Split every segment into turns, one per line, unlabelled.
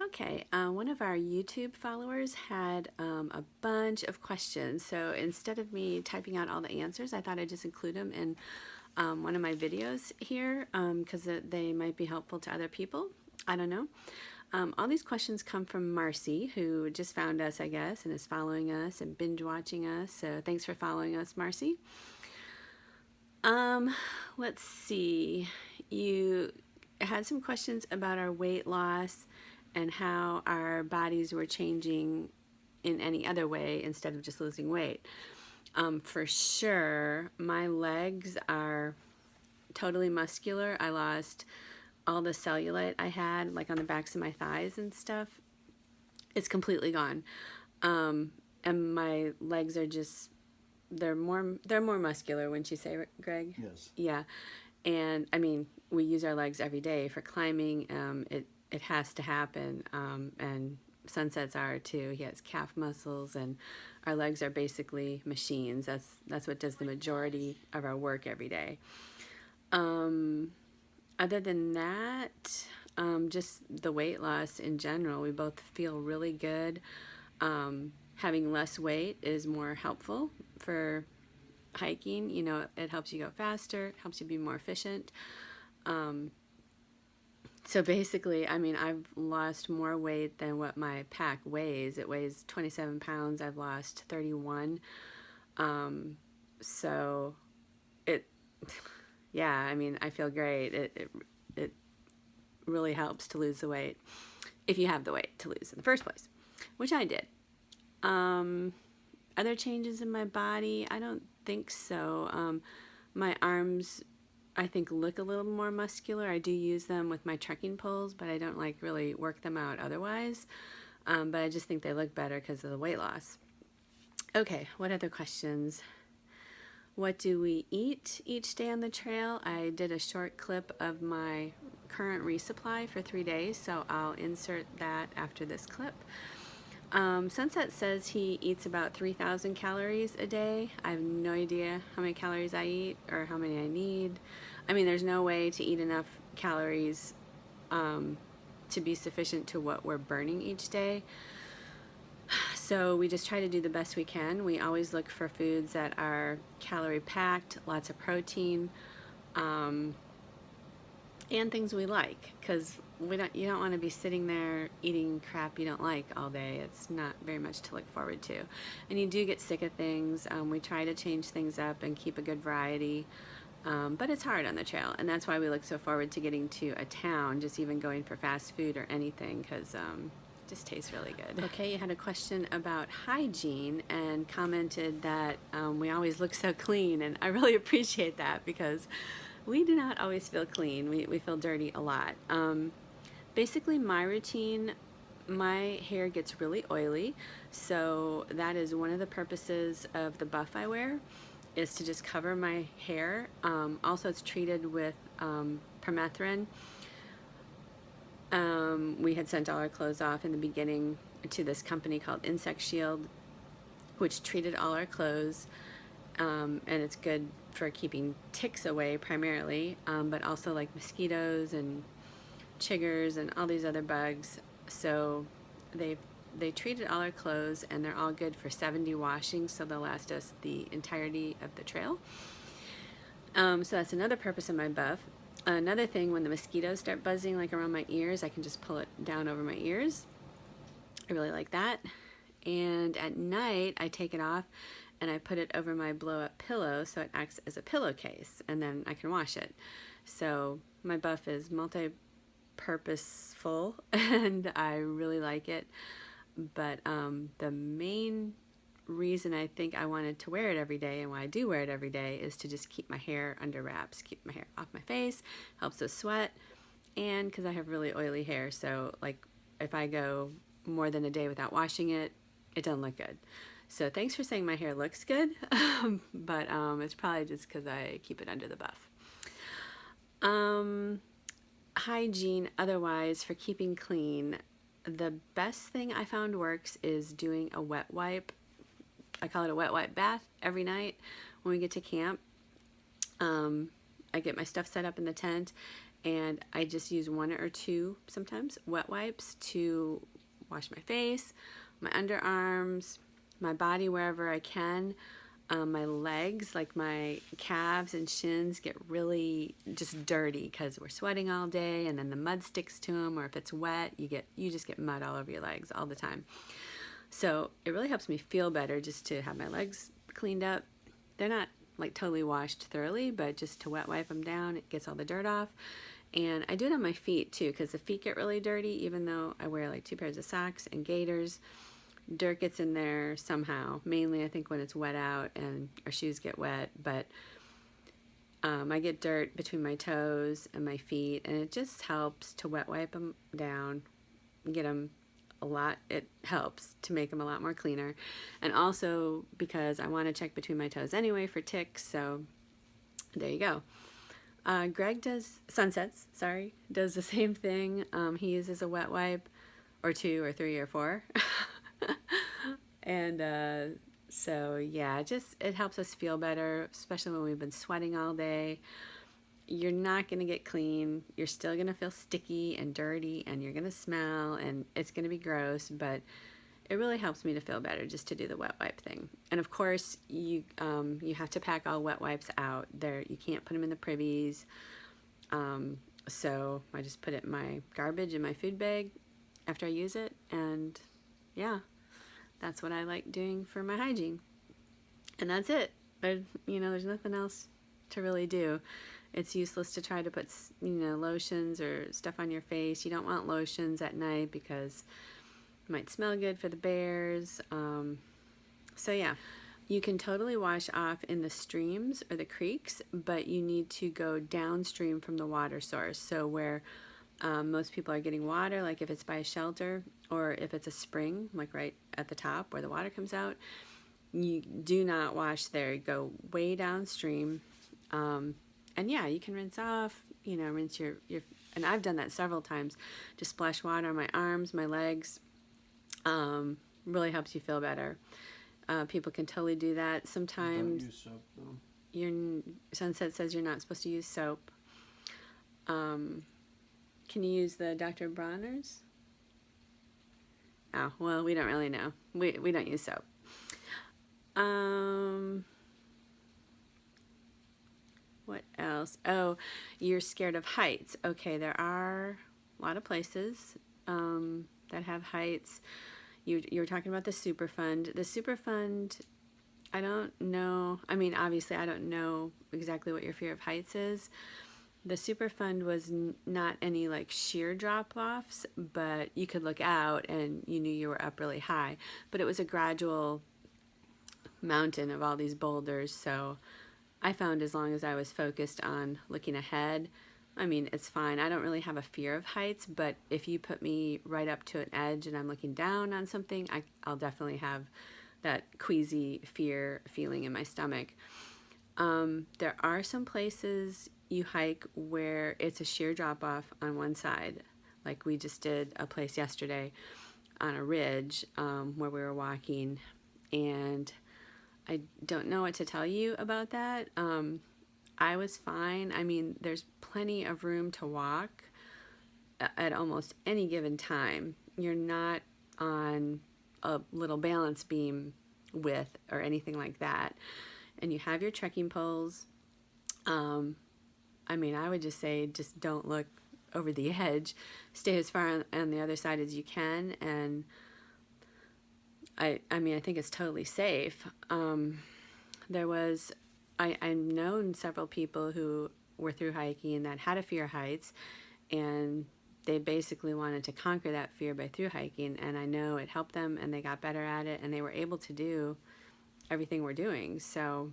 Okay, one of our YouTube followers had a bunch of questions. So instead of me typing out all the answers, I thought I'd just include them in one of my videos here because they might be helpful to other people. I don't know. All these questions come from Marcy, who just found us, I guess, and is following us and binge watching us. So thanks for following us, Marcy. Let's see. You had some questions about our weight loss and how our bodies were changing in any other way instead of just losing weight. For sure, my legs are totally muscular. I lost all the cellulite I had, like on the backs of my thighs and stuff. It's completely gone. And my legs are just, they're more muscular, wouldn't you say, Greg?
Yes.
Yeah. And I mean, we use our legs every day for climbing. It has to happen. And Sunset's are too. He has calf muscles, and our legs are basically machines. That's what does the majority of our work every day. Other than that, just the weight loss in general, we both feel really good. Having less weight is more helpful for hiking. You know, it helps you go faster, it helps you be more efficient. So basically, I mean, I've lost more weight than what my pack weighs. It weighs 27 pounds. I've lost 31. So it, yeah, I mean, I feel great. It really helps to lose the weight if you have the weight to lose in the first place, which I did. Other changes in my body, I don't think so. My arms, I think, look a little more muscular. I do use them with my trekking poles, but I don't like really work them out otherwise. But I just think they look better because of the weight loss. Okay, what other questions? What do we eat each day on the trail? I did a short clip of my current resupply for 3 days, so I'll insert that after this clip. Sunset says he eats about 3,000 calories a day. I have no idea how many calories I eat or how many I need. I mean, there's no way to eat enough calories to be sufficient to what we're burning each day. So we just try to do the best we can. We always look for foods that are calorie packed, lots of protein, and things we like, because you don't want to be sitting there eating crap you don't like all day. It's not very much to look forward to. And you do get sick of things. We try to change things up and keep a good variety. But it's hard on the trail, and that's why we look so forward to getting to a town, just even going for fast food or anything, because it just tastes really good. Okay, you had a question about hygiene and commented that we always look so clean, and I really appreciate that because we do not always feel clean. We feel dirty a lot. Basically, my routine, my hair gets really oily, so that is one of the purposes of the buff I wear, is to just cover my hair. Also, it's treated with permethrin. We had sent all our clothes off in the beginning to this company called Insect Shield, which treated all our clothes, and it's good for keeping ticks away primarily, but also like mosquitoes and chiggers and all these other bugs. So they treated all our clothes, and they're all good for 70 washings, so they'll last us the entirety of the trail. So that's another purpose of my buff. Another thing, when the mosquitoes start buzzing like around my ears, I can just pull it down over my ears. I really like that. And at night, I take it off and I put it over my blow-up pillow so it acts as a pillowcase, and then I can wash it. So my buff is multi-purposeful and I really like it. But the main reason I think I wanted to wear it every day, and why I do wear it every day, is to just keep my hair under wraps, keep my hair off my face, helps with sweat, and because I have really oily hair, so like if I go more than a day without washing it, it doesn't look good. So thanks for saying my hair looks good, but it's probably just because I keep it under the buff. Hygiene otherwise, for keeping clean, the best thing I found works is doing a wet wipe. I call it a wet wipe bath every night when we get to camp. I get my stuff set up in the tent, and I just use 1 or 2 sometimes wet wipes to wash my face, my underarms, my body wherever I can. My legs, like my calves and shins, get really just dirty because we're sweating all day, and then the mud sticks to them, or if it's wet, you just get mud all over your legs all the time. So it really helps me feel better just to have my legs cleaned up. They're not like totally washed thoroughly, but just to wet wipe them down, it gets all the dirt off. And I do it on my feet too, because the feet get really dirty, even though I wear like 2 pairs of socks and gaiters. Dirt gets in there somehow, mainly I think when it's wet out and our shoes get wet, but I get dirt between my toes and my feet, and it just helps to wet wipe them down, get them it helps to make them a lot more cleaner. And also because I want to check between my toes anyway for ticks, so there you go. Greg does does the same thing. He uses a wet wipe or 2 or 3 or 4. And so yeah, it helps us feel better, especially when we've been sweating all day. You're not going to get clean. You're still going to feel sticky and dirty, and you're going to smell, and it's going to be gross, but it really helps me to feel better just to do the wet wipe thing. And of course, you have to pack all wet wipes out. You can't put them in the privies. So I just put it in my garbage in my food bag after I use it, and yeah, that's what I like doing for my hygiene. And that's it. There's nothing else to really do. It's useless to try to put, lotions or stuff on your face. You don't want lotions at night because it might smell good for the bears. So yeah, you can totally wash off in the streams or the creeks, but you need to go downstream from the water source. So where most people are getting water, like if it's by a shelter or if it's a spring, like right at the top where the water comes out, you do not wash there. You go way downstream. And yeah, you can rinse off, rinse your, and I've done that several times. Just splash water on my arms, my legs. Really helps you feel better. People can totally do that. Sometimes
don't use soap, though.
Your Sunset says you're not supposed to use soap. Can you use the Dr. Bronner's? Oh, well, we don't really know. We don't use soap. What else? Oh, you're scared of heights. Okay, there are a lot of places that have heights. You were talking about the Superfund. The Superfund, I don't know. I mean, obviously, I don't know exactly what your fear of heights is. The Superfund was not any like sheer drop-offs, but you could look out and you knew you were up really high. But it was a gradual mountain of all these boulders, so I found as long as I was focused on looking ahead, I mean, it's fine. I don't really have a fear of heights, but if you put me right up to an edge and I'm looking down on something, I'll definitely have that queasy fear feeling in my stomach. There are some places you hike where it's a sheer drop-off on one side. Like we just did a place yesterday on a ridge where we were walking, and I don't know what to tell you about that. I was fine. I mean, there's plenty of room to walk at almost any given time. You're not on a little balance beam width or anything like that. And you have your trekking poles. I mean, I would just say just don't look over the edge. Stay as far on the other side as you can. And I mean, I think it's totally safe. I've known several people who were through hiking that had a fear of heights, and they basically wanted to conquer that fear by through hiking, and I know it helped them, and they got better at it, and they were able to do everything we're doing. So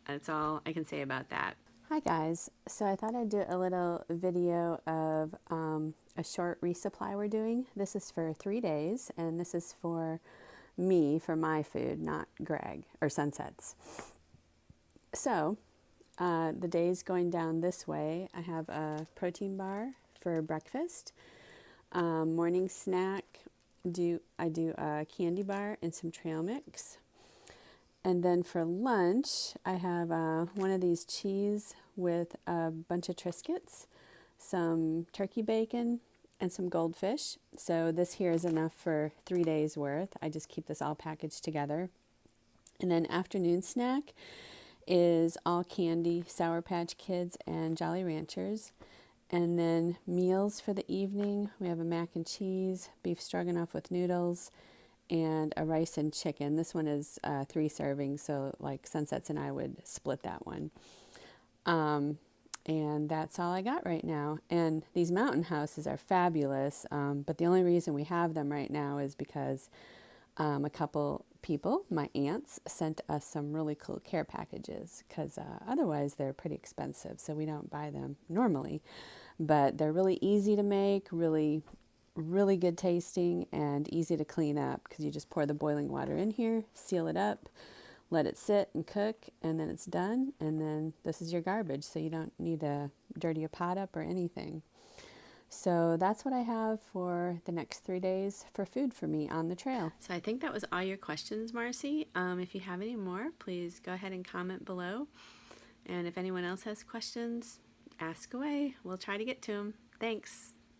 that's all I can say about that. Hi guys, so I thought I'd do a little video of a short resupply we're doing. This is for 3 days, and this is for me, for my food, not Greg or Sunset's. So the day's going down this way. I have a protein bar for breakfast. Morning snack, I do a candy bar and some trail mix. And then for lunch, I have one of these cheese with a bunch of Triscuits. some turkey bacon, and some goldfish. So this here is enough for 3 days worth. I just keep this all packaged together. And then afternoon snack is all candy, Sour Patch Kids and Jolly Ranchers. And then meals for the evening, we have a mac and cheese, beef stroganoff with noodles, and a rice and chicken. This one is 3 servings, so like Sunsets and I would split that one. And that's all I got right now. And these mountain houses are fabulous, but the only reason we have them right now is because a couple people, my aunts, sent us some really cool care packages, because otherwise they're pretty expensive, so we don't buy them normally. But they're really easy to make, really good tasting, and easy to clean up, because you just pour the boiling water in here, seal it up, let it sit and cook, and then it's done, and then this is your garbage, so you don't need to dirty a pot up or anything. So that's what I have for the next 3 days for food for me on the trail. So I think that was all your questions, Marcy. If you have any more, please go ahead and comment below. And if anyone else has questions, ask away. We'll try to get to them. Thanks.